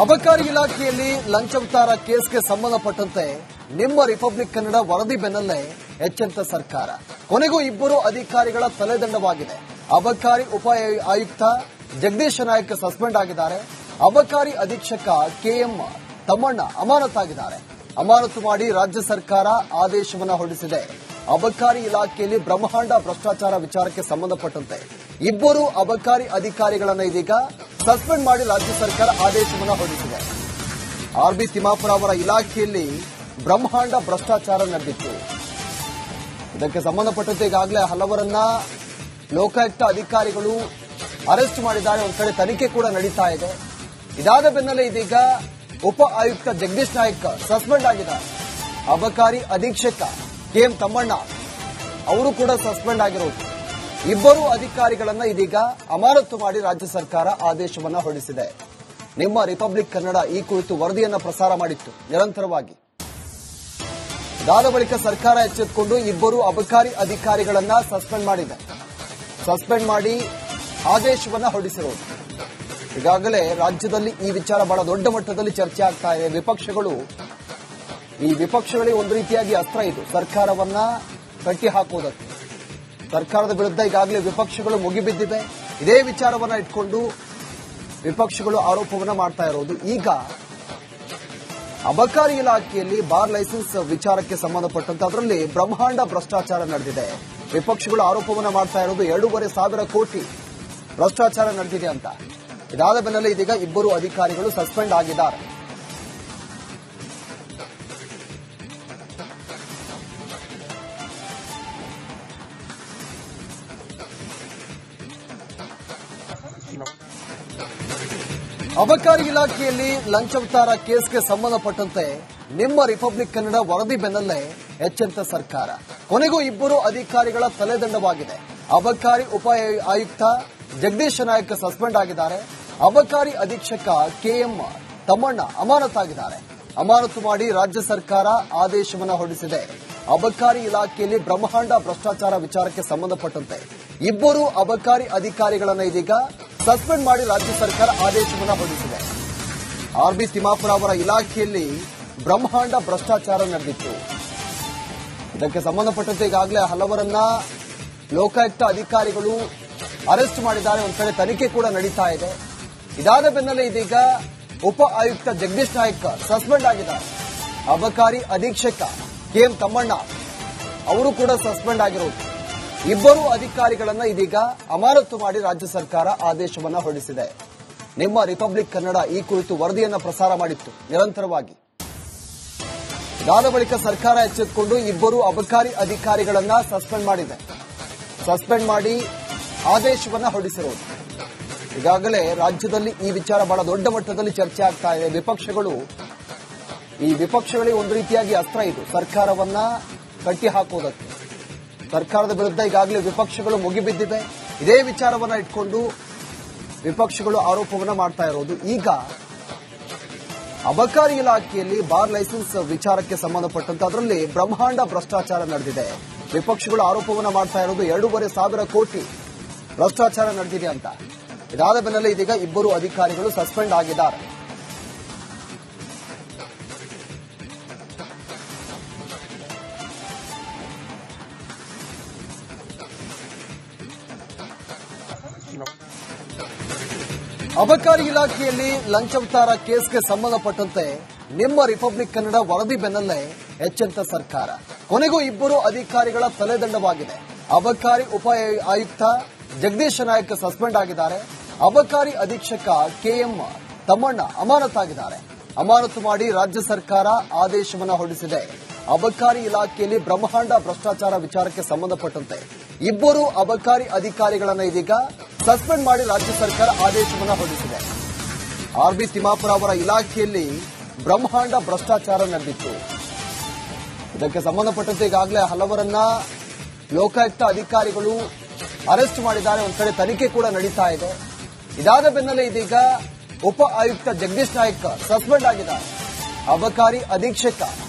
ಅಬಕಾರಿ ಇಲಾಖೆಯಲ್ಲಿ ಲಂಚವಿಚಾರ ಕೇಸ್ಗೆ ಸಂಬಂಧಪಟ್ಟಂತೆ ನಿಮ್ಮ ರಿಪಬ್ಲಿಕ್ ಕನ್ನಡ ವರದಿ ಬೆನ್ನಲ್ಲೇ ಎಚ್ಚೆತ್ತ ಸರ್ಕಾರ. ಕೊನೆಗೂ ಇಬ್ಬರು ಅಧಿಕಾರಿಗಳ ತಲೆದಂಡವಾಗಿದೆ. ಅಬಕಾರಿ ಉಪ ಆಯುಕ್ತ ಜಗದೀಶ್ ನಾಯಕ್ ಸಸ್ಪೆಂಡ್ ಆಗಿದ್ದಾರೆ. ಅಬಕಾರಿ ಅಧೀಕ್ಷಕ ಕೆಎಂ ತಮ್ಮಣ್ಣ ಅಮಾನತಾಗಿದ್ದಾರೆ. ಅಮಾನತು ಮಾಡಿ ರಾಜ್ಯ ಸರ್ಕಾರ ಆದೇಶವನ್ನು ಹೊರಡಿಸಿದೆ. ಅಬಕಾರಿ ಇಲಾಖೆಯಲ್ಲಿ ಬ್ರಹ್ಮಾಂಡ ಭ್ರಷ್ಟಾಚಾರ ವಿಚಾರಕ್ಕೆ ಸಂಬಂಧಪಟ್ಟಂತೆ ಇಬ್ಬರು ಅಬಕಾರಿ ಅಧಿಕಾರಿಗಳನ್ನು ಇದೀಗ ಸಸ್ಪೆಂಡ್ ಮಾಡಿ ರಾಜ್ಯ ಸರ್ಕಾರ ಆದೇಶವನ್ನು ಹೊರಡಿಸಿದೆ. ಆರ್ಬಿ ತಿಮ್ಮಾಪುರ ಅವರ ಇಲಾಖೆಯಲ್ಲಿ ಬ್ರಹ್ಮಾಂಡ ಭ್ರಷ್ಟಾಚಾರ ನಡೆದಿತ್ತು. ಇದಕ್ಕೆ ಸಂಬಂಧಪಟ್ಟಂತೆ ಈಗಾಗಲೇ ಹಲವರನ್ನ ಲೋಕಾಯುಕ್ತ ಅಧಿಕಾರಿಗಳು ಅರೆಸ್ಟ್ ಮಾಡಿದ್ದಾರೆ. ಒಂದು ಕಡೆ ತನಿಖೆ ಕೂಡ ನಡೀತಾ ಇದೆ. ಇದಾದ ಬೆನ್ನಲ್ಲೇ ಇದೀಗ ಉಪ ಆಯುಕ್ತ ಜಗದೀಶ್ ನಾಯಕ್ ಸಸ್ಪೆಂಡ್ ಆಗಿದ್ದಾರೆ. ಅಬಕಾರಿ ಅಧೀಕ್ಷಕ ಕೆಎಂ ತಮ್ಮಣ್ಣ ಅವರು ಕೂಡ ಸಸ್ಪೆಂಡ್ ಆಗಿರುವುದು. ಇಬ್ಬರು ಅಧಿಕಾರಿಗಳನ್ನ ಇದೀಗ ಅಮಾನತು ಮಾಡಿ ರಾಜ್ಯ ಸರ್ಕಾರ ಆದೇಶವನ್ನ ಹೊರಡಿಸಿದೆ. ನಿಮ್ಮ ರಿಪಬ್ಲಿಕ್ ಕನ್ನಡ ಈ ಕುರಿತು ವರದಿಯನ್ನ ಪ್ರಸಾರ ಮಾಡಿತ್ತು ನಿರಂತರವಾಗಿ. ಇದಾದ ಬಳಿಕ ಸರ್ಕಾರ ಎಚ್ಚೆತ್ತುಕೊಂಡು ಇಬ್ಬರು ಅಬಕಾರಿ ಅಧಿಕಾರಿಗಳನ್ನ ಸಸ್ಪೆಂಡ್ ಮಾಡಿದೆ. ಸಸ್ಪೆಂಡ್ ಮಾಡಿ ಆದೇಶವನ್ನ ಹೊರಡಿಸಿರುವುದು. ಈಗಾಗಲೇ ರಾಜ್ಯದಲ್ಲಿ ಈ ವಿಚಾರ ಬಹಳ ದೊಡ್ಡ ಮಟ್ಟದಲ್ಲಿ ಚರ್ಚೆ ಆಗ್ತಾ ಇದೆ. ವಿಪಕ್ಷಗಳಿಗೆ ಒಂದು ರೀತಿಯಾಗಿ ಅಸ್ತ್ರ ಇದು, ಸರ್ಕಾರವನ್ನ ಕಟ್ಟಿ ಹಾಕುವುದಕ್ಕೆ. ಸರ್ಕಾರದ ವಿರುದ್ಧ ಈಗಾಗಲೇ ವಿಪಕ್ಷಗಳು ಮುಗಿಬಿದ್ದಿದೆ. ಇದೇ ವಿಚಾರವನ್ನ ಇಟ್ಕೊಂಡು ವಿಪಕ್ಷಗಳು ಆರೋಪವನ್ನ ಮಾಡ್ತಾ ಇರೋದು. ಈಗ ಅಬಕಾರಿ ಇಲಾಖೆಯಲ್ಲಿ ಬಾರ್ ಲೈಸೆನ್ಸ್ ವಿಚಾರಕ್ಕೆ ಸಂಬಂಧಪಟ್ಟಂತೆ ಅದರಲ್ಲಿ ಬ್ರಹ್ಮಾಂಡ ಭ್ರಷ್ಟಾಚಾರ ನಡೆದಿದೆ. ವಿಪಕ್ಷಗಳು ಆರೋಪವನ್ನ ಮಾಡ್ತಾ ಇರೋದು 2,500 ಕೋಟಿ ಭ್ರಷ್ಟಾಚಾರ ನಡೆದಿದೆ ಅಂತ. ಇದಾದ ಬೆನ್ನಲ್ಲೇ ಇದೀಗ ಇಬ್ಬರು ಅಧಿಕಾರಿಗಳು ಸಸ್ಪೆಂಡ್ ಆಗಿದ್ದಾರೆ. ಅಬಕಾರಿ ಇಲಾಖೆಯಲ್ಲಿ ಲಂಚವಿಚಾರ ಕೇಸ್ಗೆ ಸಂಬಂಧಪಟ್ಟಂತೆ ನಿಮ್ಮ ರಿಪಬ್ಲಿಕ್ ಕನ್ನಡ ವರದಿ ಬೆನ್ನಲ್ಲೇ ಎಚ್ಚೆತ್ತ ಸರ್ಕಾರ. ಕೊನೆಗೂ ಇಬ್ಬರು ಅಧಿಕಾರಿಗಳ ತಲೆದಂಡವಾಗಿದೆ. ಅಬಕಾರಿ ಉಪ ಆಯುಕ್ತ ಜಗದೀಶ್ ನಾಯಕ್ ಸಸ್ಪೆಂಡ್ ಆಗಿದ್ದಾರೆ. ಅಬಕಾರಿ ಅಧೀಕ್ಷಕ ಕೆಎಂ ತಮ್ಮಣ್ಣ ಅಮಾನತಾಗಿದ್ದಾರೆ. ಅಮಾನತು ಮಾಡಿ ರಾಜ್ಯ ಸರ್ಕಾರ ಆದೇಶವನ್ನು ಹೊರಡಿಸಿದೆ. ಅಬಕಾರಿ ಇಲಾಖೆಯಲ್ಲಿ ಬ್ರಹ್ಮಾಂಡ ಭ್ರಷ್ಟಾಚಾರ ವಿಚಾರಕ್ಕೆ ಸಂಬಂಧಪಟ್ಟಂತೆ ಇಬ್ಬರು ಅಬಕಾರಿ ಅಧಿಕಾರಿಗಳನ್ನು ಇದೀಗ ಸಸ್ಪೆಂಡ್ ಮಾಡಿ ರಾಜ್ಯ ಸರ್ಕಾರ ಆದೇಶವನ್ನು ಹೊರಡಿಸಿದೆ. ಆರ್ಬಿ ತಿಮ್ಮಾಪುರ ಅವರ ಇಲಾಖೆಯಲ್ಲಿ ಬ್ರಹ್ಮಾಂಡ ಭ್ರಷ್ಟಾಚಾರ ನಡೆದಿತ್ತು. ಇದಕ್ಕೆ ಸಂಬಂಧಪಟ್ಟಂತೆ ಈಗಾಗಲೇ ಹಲವರನ್ನ ಲೋಕಾಯುಕ್ತ ಅಧಿಕಾರಿಗಳು ಅರೆಸ್ಟ್ ಮಾಡಿದ್ದಾರೆ. ಒಂದು ಕಡೆ ತನಿಖೆ ಕೂಡ ನಡೀತಾ ಇದೆ. ಇದಾದ ಬೆನ್ನಲ್ಲೇ ಇದೀಗ ಉಪ ಆಯುಕ್ತ ಜಗದೀಶ್ ನಾಯಕ್ ಸಸ್ಪೆಂಡ್ ಆಗಿದ್ದಾರೆ. ಅಬಕಾರಿ ಅಧೀಕ್ಷಕ ಕೆಎಂ ತಮ್ಮಣ್ಣ ಅವರು ಕೂಡ ಸಸ್ಪೆಂಡ್ ಆಗಿರುವುದು. ಇಬ್ಬರು ಅಧಿಕಾರಿಗಳನ್ನ ಇದೀಗ ಅಮಾನತು ಮಾಡಿ ರಾಜ್ಯ ಸರ್ಕಾರ ಆದೇಶವನ್ನ ಹೊರಡಿಸಿದೆ. ನಿಮ್ಮ ರಿಪಬ್ಲಿಕ್ ಕನ್ನಡ ಈ ಕುರಿತು ವರದಿಯನ್ನ ಪ್ರಸಾರ ಮಾಡಿತ್ತು ನಿರಂತರವಾಗಿ. ಇದಾದ ಬಳಿಕ ಸರ್ಕಾರ ಎಚ್ಚೆತ್ತುಕೊಂಡು ಇಬ್ಬರು ಅಬಕಾರಿ ಅಧಿಕಾರಿಗಳನ್ನ ಸಸ್ಪೆಂಡ್ ಮಾಡಿದೆ. ಸಸ್ಪೆಂಡ್ ಮಾಡಿ ಆದೇಶವನ್ನ ಹೊರಡಿಸಿರುವುದು. ಈಗಾಗಲೇ ರಾಜ್ಯದಲ್ಲಿ ಈ ವಿಚಾರ ಬಹಳ ದೊಡ್ಡ ಮಟ್ಟದಲ್ಲಿ ಚರ್ಚೆ ಆಗ್ತಾ ಇದೆ. ವಿಪಕ್ಷಗಳಿಗೆ ಒಂದು ರೀತಿಯಾಗಿ ಅಸ್ತ್ರ ಇದು, ಸರ್ಕಾರವನ್ನ ಕಟ್ಟಿ ಹಾಕುವುದಕ್ಕೆ. ಸರ್ಕಾರದ ವಿರುದ್ಧ ಈಗಾಗಲೇ ವಿಪಕ್ಷಗಳು ಮುಗಿಬಿದ್ದಿದೆ. ಇದೇ ವಿಚಾರವನ್ನ ಇಟ್ಕೊಂಡು ವಿಪಕ್ಷಗಳು ಆರೋಪವನ್ನ ಮಾಡ್ತಾ ಇರೋದು. ಈಗ ಅಬಕಾರಿ ಇಲಾಖೆಯಲ್ಲಿ ಬಾರ್ ಲೈಸೆನ್ಸ್ ವಿಚಾರಕ್ಕೆ ಸಂಬಂಧಪಟ್ಟಂತೆ ಅದರಲ್ಲಿ ಬ್ರಹ್ಮಾಂಡ ಭ್ರಷ್ಟಾಚಾರ ನಡೆದಿದೆ. ವಿಪಕ್ಷಗಳು ಆರೋಪವನ್ನ ಮಾಡ್ತಾ ಇರೋದು 2,500 ಕೋಟಿ ಭ್ರಷ್ಟಾಚಾರ ನಡೆದಿದೆ ಅಂತ. ಇದಾದ ಬೆನ್ನಲ್ಲೇ ಇದೀಗ ಇಬ್ಬರು ಅಧಿಕಾರಿಗಳು ಸಸ್ಪೆಂಡ್ ಆಗಿದ್ದಾರೆ. ಅಬಕಾರಿ ಇಲಾಖೆಯಲ್ಲಿ ಲಂಚವಿಚಾರ ಕೇಸ್ಗೆ ಸಂಬಂಧಪಟ್ಟಂತೆ ನಿಮ್ಮ ರಿಪಬ್ಲಿಕ್ ಕನ್ನಡ ವರದಿ ಬೆನ್ನಲ್ಲೇ ಎಚ್ಚೆತ್ತ ಸರ್ಕಾರ. ಕೊನೆಗೂ ಇಬ್ಬರು ಅಧಿಕಾರಿಗಳ ತಲೆದಂಡವಾಗಿದೆ. ಅಬಕಾರಿ ಉಪ ಆಯುಕ್ತ ಜಗದೀಶ್ ನಾಯಕ್ ಸಸ್ಪೆಂಡ್ ಆಗಿದ್ದಾರೆ. ಅಬಕಾರಿ ಅಧೀಕ್ಷಕ ಕೆಎಂ ತಮ್ಮಣ್ಣ ಅಮಾನತಾಗಿದ್ದಾರೆ. ಅಮಾನತು ಮಾಡಿ ರಾಜ್ಯ ಸರ್ಕಾರ ಆದೇಶವನ್ನು ಹೊರಡಿಸಿದೆ. ಅಬಕಾರಿ ಇಲಾಖೆಯಲ್ಲಿ ಬ್ರಹ್ಮಾಂಡ ಭ್ರಷ್ಟಾಚಾರ ವಿಚಾರಕ್ಕೆ ಸಂಬಂಧಪಟ್ಟಂತೆ ಇಬ್ಬರು ಅಬಕಾರಿ ಅಧಿಕಾರಿಗಳನ್ನು ಇದೀಗ ಸಸ್ಪೆಂಡ್ ಮಾಡಿ ರಾಜ್ಯ ಸರ್ಕಾರ ಆದೇಶವನ್ನು ಹೊರಡಿಸಿದೆ. ಆರ್ಬಿ ತಿಮ್ಮಾಪುರ ಅವರ ಇಲಾಖೆಯಲ್ಲಿ ಬ್ರಹ್ಮಾಂಡ ಭ್ರಷ್ಟಾಚಾರ ನಡೆದಿತ್ತು. ಇದಕ್ಕೆ ಸಂಬಂಧಪಟ್ಟಂತೆ ಈಗಾಗಲೇ ಹಲವರನ್ನ ಲೋಕಾಯುಕ್ತ ಅಧಿಕಾರಿಗಳು ಅರೆಸ್ಟ್ ಮಾಡಿದ್ದಾರೆ. ಒಂದು ಕಡೆ ತನಿಖೆ ಕೂಡ ನಡೀತಾ ಇದೆ. ಇದಾದ ಬೆನ್ನಲ್ಲೇ ಇದೀಗ ಉಪ ಆಯುಕ್ತ ಜಗದೀಶ್ ನಾಯಕ್ ಸಸ್ಪೆಂಡ್ ಆಗಿದ್ದಾರೆ. ಅಬಕಾರಿ ಅಧೀಕ್ಷಕ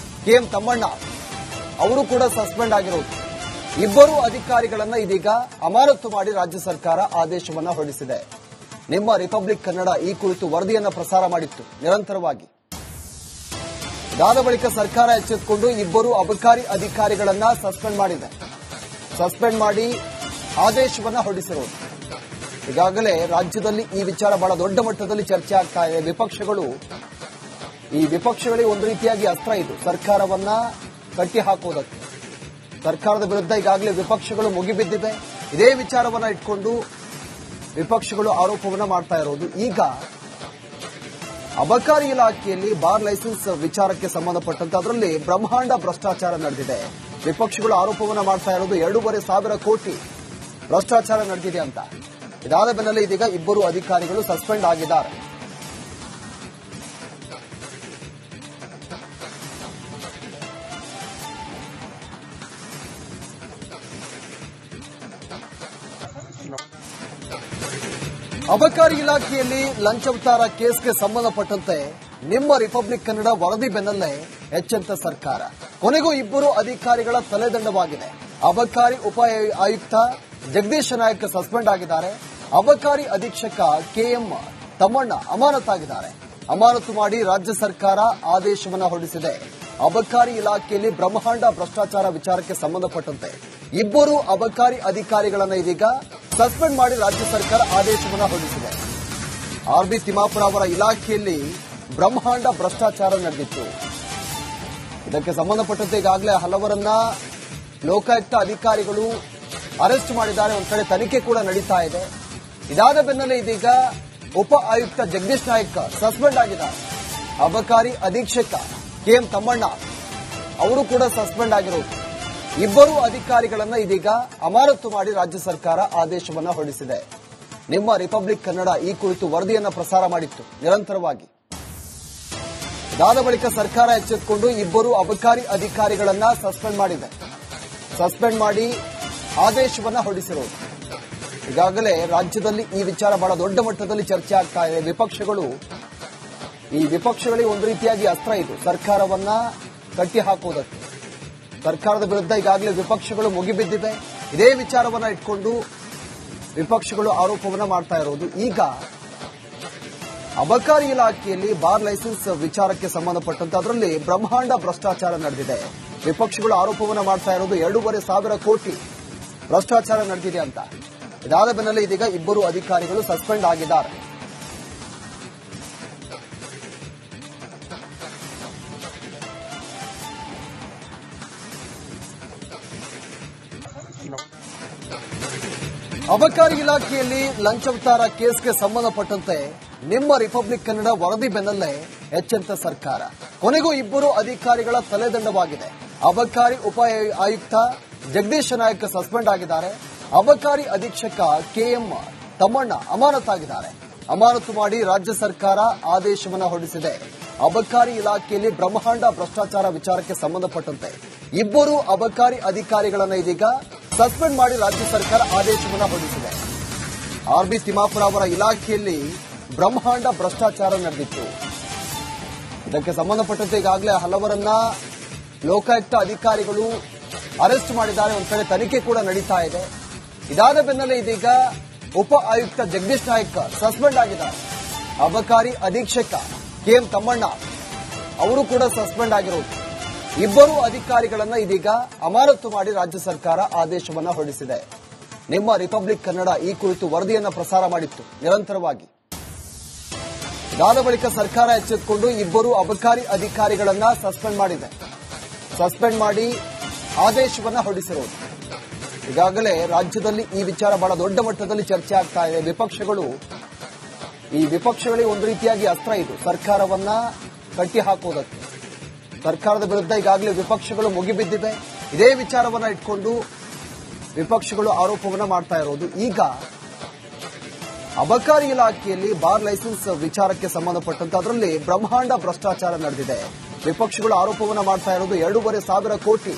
ಕೆಎಂ ತಮ್ಮಣ್ಣ ಅವರು ಕೂಡ ಸಸ್ಪೆಂಡ್ ಆಗಿರುವುದು. ಇಬ್ಬರು ಅಧಿಕಾರಿಗಳನ್ನ ಇದೀಗ ಅಮಾನತು ಮಾಡಿ ರಾಜ್ಯ ಸರ್ಕಾರ ಆದೇಶವನ್ನ ಹೊರಡಿಸಿದೆ. ನಿಮ್ಮ ರಿಪಬ್ಲಿಕ್ ಕನ್ನಡ ಈ ಕುರಿತು ವರದಿಯನ್ನ ಪ್ರಸಾರ ಮಾಡಿತ್ತು ನಿರಂತರವಾಗಿ. ಇದಾದ ಬಳಿಕ ಸರ್ಕಾರ ಎಚ್ಚೆತ್ತುಕೊಂಡು ಇಬ್ಬರು ಅಬಕಾರಿ ಅಧಿಕಾರಿಗಳನ್ನ ಸಸ್ಪೆಂಡ್ ಮಾಡಿದೆ. ಸಸ್ಪೆಂಡ್ ಮಾಡಿ ಆದೇಶವನ್ನ ಹೊರಡಿಸಿರೋದು. ಈಗಾಗಲೇ ರಾಜ್ಯದಲ್ಲಿ ಈ ವಿಚಾರ ಬಹಳ ದೊಡ್ಡ ಮಟ್ಟದಲ್ಲಿ ಚರ್ಚೆ ಆಗ್ತಾ ಇದೆ. ವಿಪಕ್ಷಗಳಿಗೆ ಒಂದು ರೀತಿಯಾಗಿ ಅಸ್ತ್ರ ಇದು, ಸರ್ಕಾರವನ್ನ ಕಟ್ಟಿ ಹಾಕುವುದಕ್ಕೆ. ಸರ್ಕಾರದ ವಿರುದ್ಧ ಈಗಾಗಲೇ ವಿಪಕ್ಷಗಳು ಮುಗಿಬಿದ್ದಿದೆ. ಇದೇ ವಿಚಾರವನ್ನ ಇಟ್ಕೊಂಡು ವಿಪಕ್ಷಗಳು ಆರೋಪವನ್ನ ಮಾಡ್ತಾ ಇರೋದು. ಈಗ ಅಬಕಾರಿ ಇಲಾಖೆಯಲ್ಲಿ ಬಾರ್ ಲೈಸೆನ್ಸ್ ವಿಚಾರಕ್ಕೆ ಸಂಬಂಧಪಟ್ಟಂತೆ ಅದರಲ್ಲಿ ಬ್ರಹ್ಮಾಂಡ ಭ್ರಷ್ಟಾಚಾರ ನಡೆದಿದೆ. ವಿಪಕ್ಷಗಳು ಆರೋಪವನ್ನ ಮಾಡ್ತಾ ಇರೋದು 2,500 ಕೋಟಿ ಭ್ರಷ್ಟಾಚಾರ ನಡೆದಿದೆ ಅಂತ. ಇದಾದ ಬೆನ್ನಲ್ಲೇ ಇದೀಗ ಇಬ್ಬರು ಅಧಿಕಾರಿಗಳು ಸಸ್ಪೆಂಡ್ ಆಗಿದ್ದಾರೆ. ಅಬಕಾರಿ ಇಲಾಖೆಯಲ್ಲಿ ಲಂಚವತಾರ ಕೇಸ್ಗೆ ಸಂಬಂಧಪಟ್ಟಂತೆ ನಿಮ್ಮ ರಿಪಬ್ಲಿಕ್ ಕನ್ನಡ ವರದಿ ಬೆನ್ನಲ್ಲೇ ಎಚ್ಚೆತ್ತ ಸರ್ಕಾರ. ಕೊನೆಗೂ ಇಬ್ಬರು ಅಧಿಕಾರಿಗಳ ತಲೆದಂಡವಾಗಿದೆ. ಅಬಕಾರಿ ಉಪ ಆಯುಕ್ತ ಜಗದೀಶ್ ನಾಯಕ್ ಸಸ್ಪೆಂಡ್ ಆಗಿದ್ದಾರೆ. ಅಬಕಾರಿ ಅಧೀಕ್ಷಕ ಕೆಎಂ ತಮ್ಮಣ್ಣ ಅಮಾನತಾಗಿದ್ದಾರೆ. ಅಮಾನತು ಮಾಡಿ ರಾಜ್ಯ ಸರ್ಕಾರ ಆದೇಶವನ್ನು ಹೊರಡಿಸಿದೆ. ಅಬಕಾರಿ ಇಲಾಖೆಯಲ್ಲಿ ಬ್ರಹ್ಮಾಂಡ ಭ್ರಷ್ಟಾಚಾರ ವಿಚಾರಕ್ಕೆ ಸಂಬಂಧಪಟ್ಟಂತೆ ಇಬ್ಬರು ಅಬಕಾರಿ ಅಧಿಕಾರಿಗಳನ್ನು ಇದೀಗ ಸಸ್ಪೆಂಡ್ ಮಾಡಿ ರಾಜ್ಯ ಸರ್ಕಾರ ಆದೇಶವನ್ನು ಹೊರಡಿಸಿದೆ. ಆರ್ಬಿ ತಿಮ್ಮಾಪುರ ಅವರ ಇಲಾಖೆಯಲ್ಲಿ ಬ್ರಹ್ಮಾಂಡ ಭ್ರಷ್ಟಾಚಾರ ನಡೆದಿತ್ತು. ಇದಕ್ಕೆ ಸಂಬಂಧಪಟ್ಟಂತೆ ಈಗಾಗಲೇ ಹಲವರನ್ನ ಲೋಕಾಯುಕ್ತ ಅಧಿಕಾರಿಗಳು ಅರೆಸ್ಟ್ ಮಾಡಿದ್ದಾರೆ. ಒಂದು ಕಡೆ ತನಿಖೆ ಕೂಡ ನಡೀತಾ ಇದೆ. ಇದಾದ ಬೆನ್ನಲ್ಲೇ ಇದೀಗ ಉಪ ಆಯುಕ್ತ ಜಗದೀಶ್ ನಾಯಕ್ ಸಸ್ಪೆಂಡ್ ಆಗಿದ್ದಾರೆ. ಅಬಕಾರಿ ಅಧೀಕ್ಷಕ ಕೆಎಂ ತಮ್ಮಣ್ಣ ಅವರು ಕೂಡ ಸಸ್ಪೆಂಡ್ ಆಗಿರೋದು. ಇಬ್ಬರು ಅಧಿಕಾರಿಗಳನ್ನ ಇದೀಗ ಅಮಾನತು ಮಾಡಿ ರಾಜ್ಯ ಸರ್ಕಾರ ಆದೇಶವನ್ನ ಹೊರಡಿಸಿದೆ. ನಿಮ್ಮ ರಿಪಬ್ಲಿಕ್ ಕನ್ನಡ ಈ ಕುರಿತು ವರದಿಯನ್ನ ಪ್ರಸಾರ ಮಾಡಿತ್ತು ನಿರಂತರವಾಗಿ. ಇದಾದ ಬಳಿಕ ಸರ್ಕಾರ ಎಚ್ಚೆತ್ತುಕೊಂಡು ಇಬ್ಬರು ಅಬಕಾರಿ ಅಧಿಕಾರಿಗಳನ್ನ ಸಸ್ಪೆಂಡ್ ಮಾಡಿದೆ. ಸಸ್ಪೆಂಡ್ ಮಾಡಿ ಆದೇಶವನ್ನ ಹೊರಡಿಸಿರೋದು. ಈಗಾಗಲೇ ರಾಜ್ಯದಲ್ಲಿ ಈ ವಿಚಾರ ಬಹಳ ದೊಡ್ಡ ಮಟ್ಟದಲ್ಲಿ ಚರ್ಚೆ ಆಗ್ತಾ ಇದೆ. ವಿಪಕ್ಷಗಳಿಗೆ ಒಂದು ರೀತಿಯಾಗಿ ಅಸ್ತ್ರ ಇದು, ಸರ್ಕಾರವನ್ನ ಕಟ್ಟಿ ಹಾಕುವುದಕ್ಕೆ. ಸರ್ಕಾರದ ವಿರುದ್ಧ ಈಗಾಗಲೇ ವಿಪಕ್ಷಗಳು ಮುಗಿಬಿದ್ದಿದೆ. ಇದೇ ವಿಚಾರವನ್ನ ಇಟ್ಕೊಂಡು ವಿಪಕ್ಷಗಳು ಆರೋಪವನ್ನ ಮಾಡ್ತಾ ಇರೋದು. ಈಗ ಅಬಕಾರಿ ಇಲಾಖೆಯಲ್ಲಿ ಬಾರ್ ಲೈಸೆನ್ಸ್ ವಿಚಾರಕ್ಕೆ ಸಂಬಂಧಪಟ್ಟಂತೆ ಅದರಲ್ಲಿ ಬ್ರಹ್ಮಾಂಡ ಭ್ರಷ್ಟಾಚಾರ ನಡೆದಿದೆ. ವಿಪಕ್ಷಗಳು ಆರೋಪವನ್ನ ಮಾಡ್ತಾ ಇರೋದು 2,500 ಕೋಟಿ ಭ್ರಷ್ಟಾಚಾರ ನಡೆದಿದೆ ಅಂತ. ಇದಾದ ಬೆನ್ನಲ್ಲೇ ಇದೀಗ ಇಬ್ಬರು ಅಧಿಕಾರಿಗಳು ಸಸ್ಪೆಂಡ್ ಆಗಿದ್ದಾರೆ. ಅಬಕಾರಿ ಇಲಾಖೆಯಲ್ಲಿ ಲಂಚವತಾರ ಕೇಸ್ಗೆ ಸಂಬಂಧಪಟ್ಟಂತೆ ನಿಮ್ಮ ರಿಪಬ್ಲಿಕ್ ಕನ್ನಡ ವರದಿ ಬೆನ್ನಲ್ಲೇ ಎಚ್ಚೆತ್ತ ಸರ್ಕಾರ. ಕೊನೆಗೂ ಇಬ್ಬರು ಅಧಿಕಾರಿಗಳ ತಲೆದಂಡವಾಗಿದೆ. ಅಬಕಾರಿ ಉಪ ಆಯುಕ್ತ ಜಗದೀಶ್ ನಾಯಕ್ ಸಸ್ಪೆಂಡ್ ಆಗಿದ್ದಾರೆ. ಅಬಕಾರಿ ಅಧೀಕ್ಷಕ ಕೆಎಂ ತಮ್ಮಣ್ಣ ಅಮಾನತಾಗಿದ್ದಾರೆ. ಅಮಾನತು ಮಾಡಿ ರಾಜ್ಯ ಸರ್ಕಾರ ಆದೇಶವನ್ನು ಹೊರಡಿಸಿದೆ. ಅಬಕಾರಿ ಇಲಾಖೆಯಲ್ಲಿ ಬ್ರಹ್ಮಾಂಡ ಭ್ರಷ್ಟಾಚಾರ ವಿಚಾರಕ್ಕೆ ಸಂಬಂಧಪಟ್ಟಂತೆ ಇಬ್ಬರು ಅಬಕಾರಿ ಅಧಿಕಾರಿಗಳನ್ನು ಇದೀಗ ಸಸ್ಪೆಂಡ್ ಮಾಡಿ ರಾಜ್ಯ ಸರ್ಕಾರ ಆದೇಶವನ್ನು ಹೊರಡಿಸಿದೆ. ಆರ್ಬಿ ತಿಮ್ಮಾಪುರ ಅವರ ಇಲಾಖೆಯಲ್ಲಿ ಬ್ರಹ್ಮಾಂಡ ಭ್ರಷ್ಟಾಚಾರ ನಡೆದಿತ್ತು. ಇದಕ್ಕೆ ಸಂಬಂಧಪಟ್ಟಂತೆ ಈಗಾಗಲೇ ಹಲವರನ್ನ ಲೋಕಾಯುಕ್ತ ಅಧಿಕಾರಿಗಳು ಅರೆಸ್ಟ್ ಮಾಡಿದ್ದಾರೆ. ಒಂದು ಕಡೆ ತನಿಖೆ ಕೂಡ ನಡೀತಾ ಇದೆ. ಇದಾದ ಬೆನ್ನಲ್ಲೇ ಇದೀಗ ಉಪ ಆಯುಕ್ತ ಜಗದೀಶ್ ನಾಯಕ್ ಸಸ್ಪೆಂಡ್ ಆಗಿದ್ದಾರೆ. ಅಬಕಾರಿ ಅಧೀಕ್ಷಕ ಕೆಎಂ ತಮ್ಮಣ್ಣ ಅವರು ಕೂಡ ಸಸ್ಪೆಂಡ್ ಆಗಿರೋದು. ಇಬ್ಬರು ಅಧಿಕಾರಿಗಳನ್ನ ಇದೀಗ ಅಮಾನತು ಮಾಡಿ ರಾಜ್ಯ ಸರ್ಕಾರ ಆದೇಶವನ್ನ ಹೊರಡಿಸಿದೆ. ನಿಮ್ಮ ರಿಪಬ್ಲಿಕ್ ಕನ್ನಡ ಈ ಕುರಿತು ವರದಿಯನ್ನ ಪ್ರಸಾರ ಮಾಡಿತ್ತು ನಿರಂತರವಾಗಿ. ಇದಾದ ಬಳಿಕ ಸರ್ಕಾರ ಎಚ್ಚೆತ್ತುಕೊಂಡು ಇಬ್ಬರು ಅಬಕಾರಿ ಅಧಿಕಾರಿಗಳನ್ನ ಸಸ್ಪೆಂಡ್ ಮಾಡಿದೆ. ಸಸ್ಪೆಂಡ್ ಮಾಡಿ ಆದೇಶವನ್ನ ಹೊರಡಿಸಿರೋದು. ಈಗಾಗಲೇ ರಾಜ್ಯದಲ್ಲಿ ಈ ವಿಚಾರ ಬಹಳ ದೊಡ್ಡ ಮಟ್ಟದಲ್ಲಿ ಚರ್ಚೆ ಆಗ್ತಾ ಇದೆ. ವಿಪಕ್ಷಗಳಿಗೆ ಒಂದು ರೀತಿಯಾಗಿ ಅಸ್ತ್ರ ಇದು, ಸರ್ಕಾರವನ್ನ ಕಟ್ಟಿ ಹಾಕುವುದಕ್ಕೆ. ಸರ್ಕಾರದ ವಿರುದ್ಧ ಈಗಾಗಲೇ ವಿಪಕ್ಷಗಳು ಮುಗಿಬಿದ್ದಿದೆ. ಇದೇ ವಿಚಾರವನ್ನ ಇಟ್ಕೊಂಡು ವಿಪಕ್ಷಗಳು ಆರೋಪವನ್ನ ಮಾಡ್ತಾ ಇರೋದು. ಈಗ ಅಬಕಾರಿ ಇಲಾಖೆಯಲ್ಲಿ ಬಾರ್ ಲೈಸೆನ್ಸ್ ವಿಚಾರಕ್ಕೆ ಸಂಬಂಧಪಟ್ಟಂತೆ ಅದರಲ್ಲಿ ಬ್ರಹ್ಮಾಂಡ ಭ್ರಷ್ಟಾಚಾರ ನಡೆದಿದೆ. ವಿಪಕ್ಷಗಳು ಆರೋಪವನ್ನ ಮಾಡ್ತಾ ಇರೋದು 2,500 ಕೋಟಿ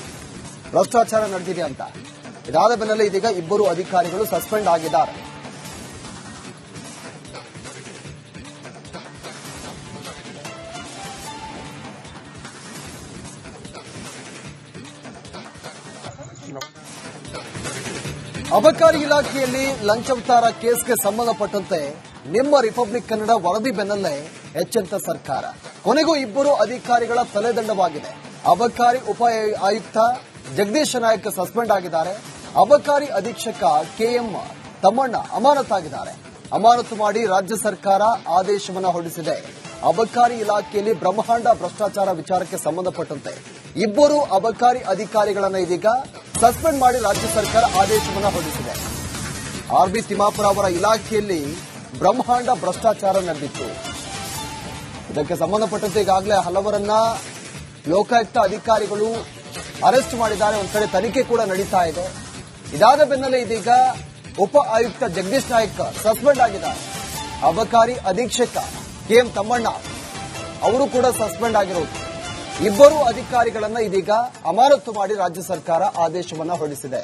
ಭ್ರಷ್ಟಾಚಾರ ನಡೆದಿದೆ ಅಂತ. ಇದಾದ ಬೆನ್ನಲ್ಲೇ ಇದೀಗ ಇಬ್ಬರು ಅಧಿಕಾರಿಗಳು ಸಸ್ಪೆಂಡ್ ಆಗಿದ್ದಾರೆ. ಅಬಕಾರಿ ಇಲಾಖೆಯಲ್ಲಿ ಲಂಚವತಾರ ಕೇಸ್ಗೆ ಸಂಬಂಧಪಟ್ಟಂತೆ ನಿಮ್ಮ ರಿಪಬ್ಲಿಕ್ ಕನ್ನಡ ವರದಿ ಬೆನ್ನಲ್ಲೇ ಎಚ್ಚೆತ್ತ ಸರ್ಕಾರ. ಕೊನೆಗೂ ಇಬ್ಬರು ಅಧಿಕಾರಿಗಳ ತಲೆದಂಡವಾಗಿದೆ. ಅಬಕಾರಿ ಉಪ ಆಯುಕ್ತ ಜಗದೀಶ ನಾಯಕ್ ಸಸ್ಪೆಂಡ್ ಆಗಿದ್ದಾರೆ. ಅಬಕಾರಿ ಅಧೀಕ್ಷಕ ಕೆಎಂ ತಮ್ಮಣ್ಣ ಅಮಾನತಾಗಿದ್ದಾರೆ. ಅಮಾನತು ಮಾಡಿ ರಾಜ್ಯ ಸರ್ಕಾರ ಆದೇಶವನ್ನು ಹೊರಡಿಸಿದೆ. ಅಬಕಾರಿ ಇಲಾಖೆಯಲ್ಲಿ ಬ್ರಹ್ಮಾಂಡ ಭ್ರಷ್ಟಾಚಾರ ವಿಚಾರಕ್ಕೆ ಸಂಬಂಧಪಟ್ಟಂತೆ ಇಬ್ಬರು ಅಬಕಾರಿ ಅಧಿಕಾರಿಗಳನ್ನು ಇದೀಗ ಸಸ್ಪೆಂಡ್ ಮಾಡಿ ರಾಜ್ಯ ಸರ್ಕಾರ ಆದೇಶವನ್ನು ಹೊರಡಿಸಿದೆ. ಆರ್ಬಿ ತಿಮ್ಮಾಪುರ ಅವರ ಇಲಾಖೆಯಲ್ಲಿ ಬ್ರಹ್ಮಾಂಡ ಭ್ರಷ್ಟಾಚಾರ ನಡೆದಿತ್ತು. ಇದಕ್ಕೆ ಸಂಬಂಧಪಟ್ಟಂತೆ ಈಗಾಗಲೇ ಹಲವರನ್ನ ಲೋಕಾಯುಕ್ತ ಅಧಿಕಾರಿಗಳು ಅರೆಸ್ಟ್ ಮಾಡಿದ್ದಾರೆ. ಒಂದ್ ಕಡೆ ತನಿಖೆ ಕೂಡ ನಡೀತಾ ಇದೆ. ಇದಾದ ಬೆನ್ನಲ್ಲೇ ಇದೀಗ ಉಪ ಆಯುಕ್ತ ಜಗದೀಶ್ ನಾಯಕ್ ಸಸ್ಪೆಂಡ್ ಆಗಿದ್ದಾರೆ. ಅಬಕಾರಿ ಅಧೀಕ್ಷಕ ಕೆಎಂ ತಮ್ಮಣ್ಣ ಅವರು ಕೂಡ ಸಸ್ಪೆಂಡ್ ಆಗಿರುವುದು. ಇಬ್ಬರು ಅಧಿಕಾರಿಗಳನ್ನ ಇದೀಗ ಅಮಾನತು ಮಾಡಿ ರಾಜ್ಯ ಸರ್ಕಾರ ಆದೇಶವನ್ನ ಹೊರಡಿಸಿದೆ.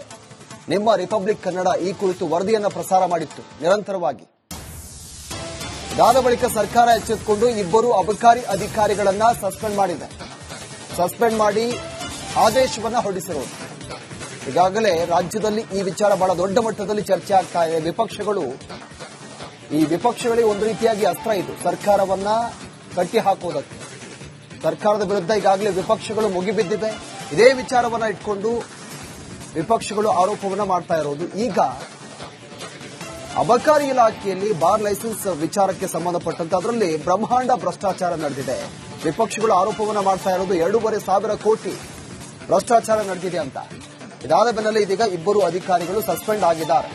ನಿಮ್ಮ ರಿಪಬ್ಲಿಕ್ ಕನ್ನಡ ಈ ಕುರಿತು ವರದಿಯನ್ನ ಪ್ರಸಾರ ಮಾಡಿತ್ತು ನಿರಂತರವಾಗಿ. ಇದಾದ ಬಳಿಕ ಸರ್ಕಾರ ಎಚ್ಚೆತ್ತುಕೊಂಡು ಇಬ್ಬರು ಅಬಕಾರಿ ಅಧಿಕಾರಿಗಳನ್ನ ಸಸ್ಪೆಂಡ್ ಮಾಡಿದೆ. ಸಸ್ಪೆಂಡ್ ಮಾಡಿ ಆದೇಶವನ್ನ ಹೊರಡಿಸಿರುವುದು. ಈಗಾಗಲೇ ರಾಜ್ಯದಲ್ಲಿ ಈ ವಿಚಾರ ಬಹಳ ದೊಡ್ಡ ಮಟ್ಟದಲ್ಲಿ ಚರ್ಚೆ ಆಗ್ತಾ ಇದೆ. ವಿಪಕ್ಷಗಳಿಗೆ ಒಂದು ರೀತಿಯಾಗಿ ಅಸ್ತ್ರ ಇದು, ಸರ್ಕಾರವನ್ನ ಕಟ್ಟಿ ಹಾಕುವುದಕ್ಕೆ. ಸರ್ಕಾರದ ವಿರುದ್ಧ ಈಗಾಗಲೇ ವಿಪಕ್ಷಗಳು ಮುಗಿಬಿದ್ದಿದೆ. ಇದೇ ವಿಚಾರವನ್ನ ಇಟ್ಕೊಂಡು ವಿಪಕ್ಷಗಳು ಆರೋಪವನ್ನ ಮಾಡ್ತಾ ಇರೋದು. ಈಗ ಅಬಕಾರಿ ಇಲಾಖೆಯಲ್ಲಿ ಬಾರ್ ಲೈಸೆನ್ಸ್ ವಿಚಾರಕ್ಕೆ ಸಂಬಂಧಪಟ್ಟಂತೆ ಅದರಲ್ಲಿ ಬ್ರಹ್ಮಾಂಡ ಭ್ರಷ್ಟಾಚಾರ ನಡೆದಿದೆ. ವಿಪಕ್ಷಗಳು ಆರೋಪವನ್ನ ಮಾಡ್ತಾ ಇರೋದು 2,500 ಕೋಟಿ ಭ್ರಷ್ಟಾಚಾರ ನಡೆದಿದೆ ಅಂತ. ಇದಾದ ಬೆನ್ನಲ್ಲೇ ಇದೀಗ ಇಬ್ಬರು ಅಧಿಕಾರಿಗಳು ಸಸ್ಪೆಂಡ್ ಆಗಿದ್ದಾರೆ.